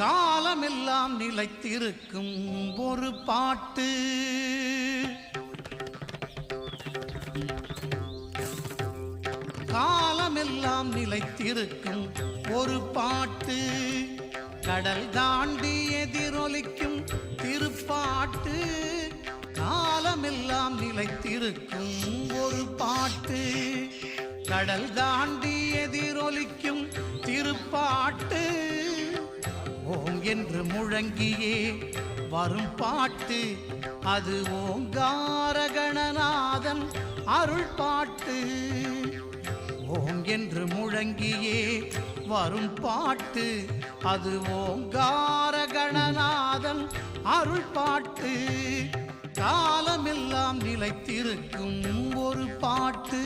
காலமெல்லாம் நிலைத்திருக்கும் ஒரு பாட்டு. காலமெல்லாம் நிலைத்திருக்கும் ஒரு பாட்டு. கடல் தாண்டி எதிரொலிக்கும் திருப்பாட்டு. காலமெல்லாம் நிலைத்திருக்கும் ஒரு பாட்டு. கடல் தாண்டி எதிரொலிக்கும் திருப்பாட்டு. ஓம் என்று முழங்கியே வரும் பாட்டு. அது ஓங்கார கணநாதன் அருள் பாட்டு. ஓம் என்று முழங்கியே வரும் பாட்டு. அது ஓங்கார கணநாதன் அருள் பாட்டு. காலமெல்லாம் நிலைத்திருக்கும் ஒரு பாட்டு.